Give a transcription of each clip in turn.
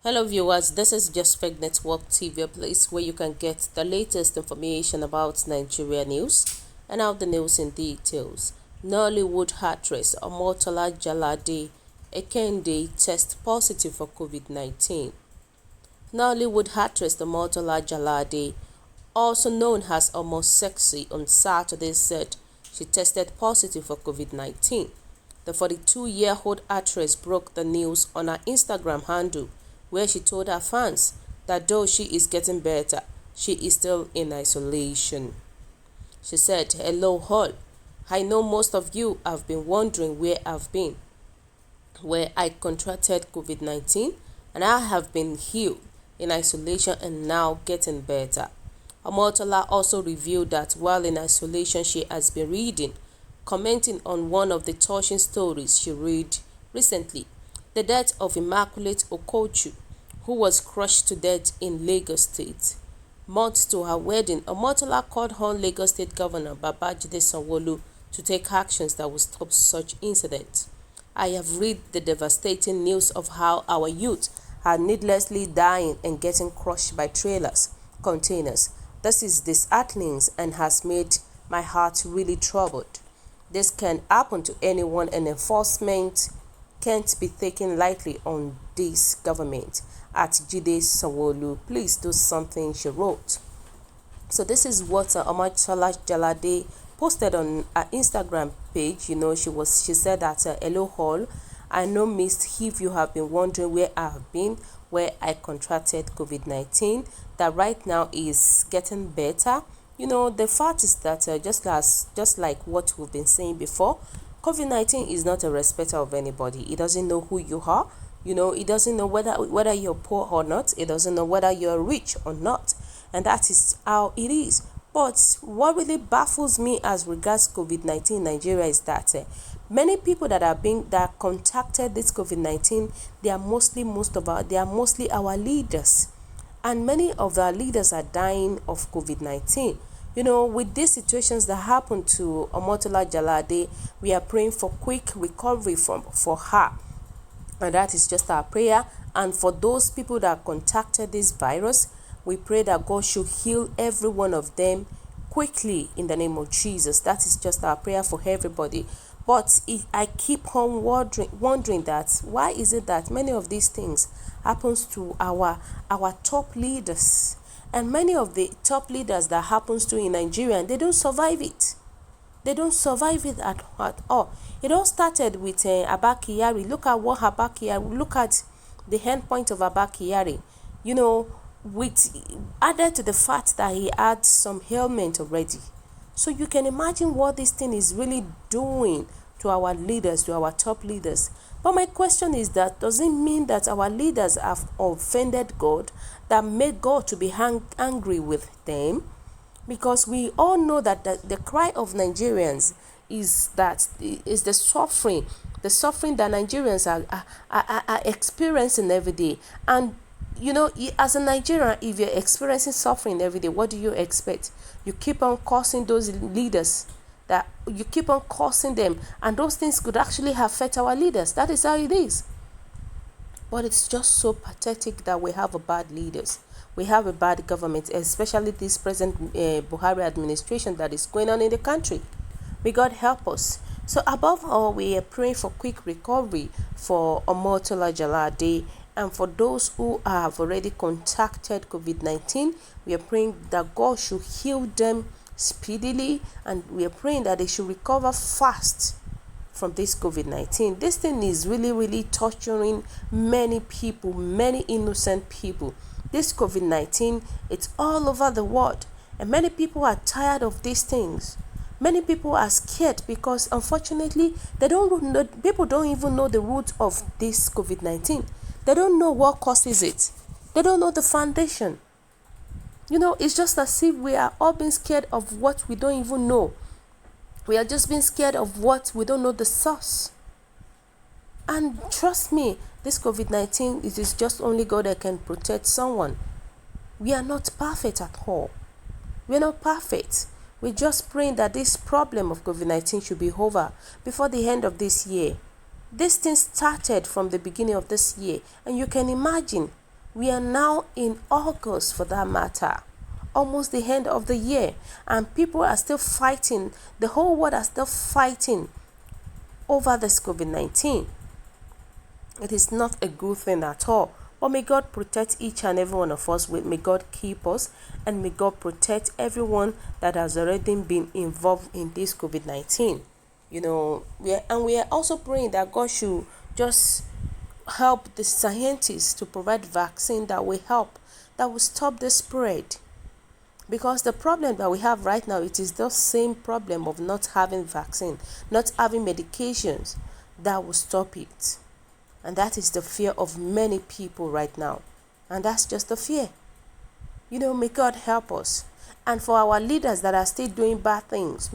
Hello viewers, this is Just Fake Network TV, a place where you can get the latest information about Nigeria news and now the news in details. Nollywood actress Omotola Jalade Ekende test positive for COVID-19. Nollywood actress Omotola Jalade, also known as Almost Sexy, on Saturday said she tested positive for COVID-19. The 42-year-old actress broke the news on her Instagram handle, where she told her fans that though she is getting better, she is still in isolation. She said, "Hello all. I know most of you have been wondering where I've been, where I contracted COVID-19, and I have been healed in isolation and now getting better." Omotola also revealed that while in isolation she has been reading, commenting on one of the touching stories she read recently, the death of Immaculate Okochu, who was crushed to death in Lagos State. Months to her wedding, Omotola called on Lagos State Governor Babajide Sanwo-Olu to take actions that will stop such incidents. "I have read the devastating news of how our youth are needlessly dying and getting crushed by trailers, containers. This is disheartening and has made my heart really troubled. This can happen to anyone and enforcement can't be taken lightly on this government. At Jide Sanwo-Olu, please do something," she wrote. So this is what Omotola Jalade posted on her Instagram page. She said that, "Hello all, I know Miss, if you have been wondering where I have been, where I contracted COVID-19, that right now is getting better." The fact is that just like what we've been saying before, COVID-19 is not a respecter of anybody. It doesn't know who you are. It doesn't know whether you're poor or not. It doesn't know whether you're rich or not. And that is how it is. But what really baffles me as regards COVID-19 in Nigeria is that many people that contacted this COVID-19, they are mostly our leaders. And many of our leaders are dying of COVID-19. With these situations that happened to Omotola Jalade, we are praying for quick recovery for her. And that is just our prayer. And for those people that contacted this virus, we pray that God should heal every one of them quickly in the name of Jesus. That is just our prayer for everybody. But I keep on wondering that why is it that many of these things happens to our top leaders, and many of the top leaders that happens to in Nigeria, they don't survive it. They don't survive it at all. It all started with Abba Kyari. Look at the end point of Abba Kyari. With added to the fact that he had some ailment already. So you can imagine what this thing is really doing to our leaders, to our top leaders. But my question is that, does it mean that our leaders have offended God, that made God to be angry with them? Because we all know that the cry of Nigerians is the suffering that Nigerians are experiencing every day. And as a Nigerian, if you're experiencing suffering every day, what do you expect? You keep on cursing those leaders, that you keep on cursing them, and those things could actually affect our leaders. That is how it is. But it's just so pathetic that we have a bad leaders. We have a bad government, especially this present Buhari administration that is going on in the country. May God help us. So above all, we are praying for quick recovery for Omotola Jalade, and for those who have already contacted COVID-19, we are praying that God should heal them speedily, and we are praying that they should recover fast from this COVID-19. This thing is really, really torturing many people, many innocent people. This COVID-19, it's all over the world, and many people are tired of these things. Many people are scared because, unfortunately, people don't even know the root of this COVID-19. They don't know what causes it. They don't know the foundation. It's just as if we are all being scared of what we don't even know. We are just being scared of what we don't know the source. And trust me, this COVID-19, it is just only God that can protect someone. We are not perfect at all. We are not perfect. We're just praying that this problem of COVID-19 should be over before the end of this year. This thing started from the beginning of this year, and you can imagine We are now in August for that matter, almost the end of the year, and people are still fighting. The whole world are still fighting over this COVID-19. It is not a good thing at all. But may God protect each and every one of us. May God keep us, and may God protect everyone that has already been involved in this COVID-19. We are also praying that God should just help the scientists to provide vaccine that will stop the spread. Because the problem that we have right now, it is the same problem of not having vaccine, not having medications that will stop it. And that is the fear of many people right now. And that's just the fear. May God help us. And for our leaders that are still doing bad things,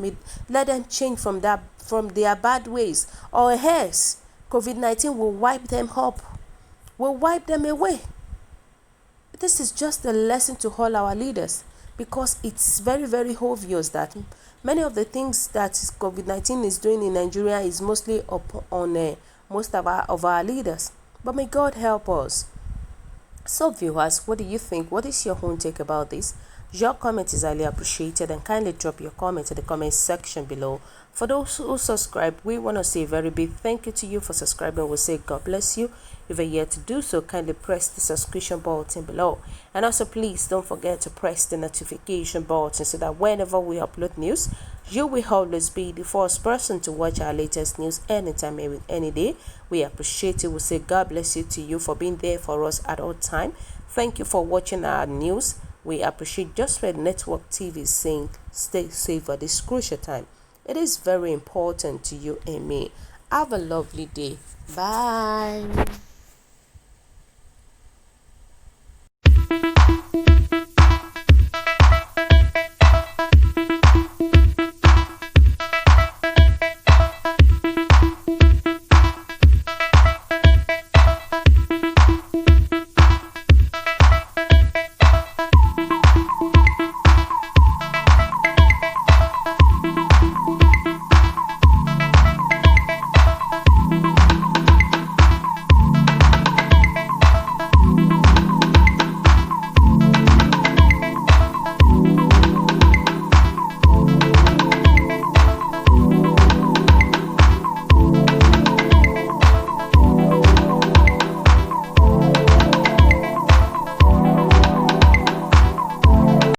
let them change from their bad ways. Or else, COVID-19 will wipe them up, will wipe them away. This is just a lesson to all our leaders, because it's very, very obvious that many of the things that COVID-19 is doing in Nigeria is mostly on most of our leaders. But may God help us. So viewers, what do you think? What is your own take about this? Your comment is highly appreciated, and kindly drop your comment in the comment section below. For those who subscribe, we want to say a very big thank you to you for subscribing. We'll say God bless you. If you're yet to do so, kindly press the subscription button below. And also please don't forget to press the notification button so that whenever we upload news, you will always be the first person to watch our latest news anytime, any day. We appreciate it. We'll say God bless you to you for being there for us at all time. Thank you for watching our news. We appreciate Just Fair Network TV saying stay safe at this crucial time. It is very important to you and me. Have a lovely day. Bye.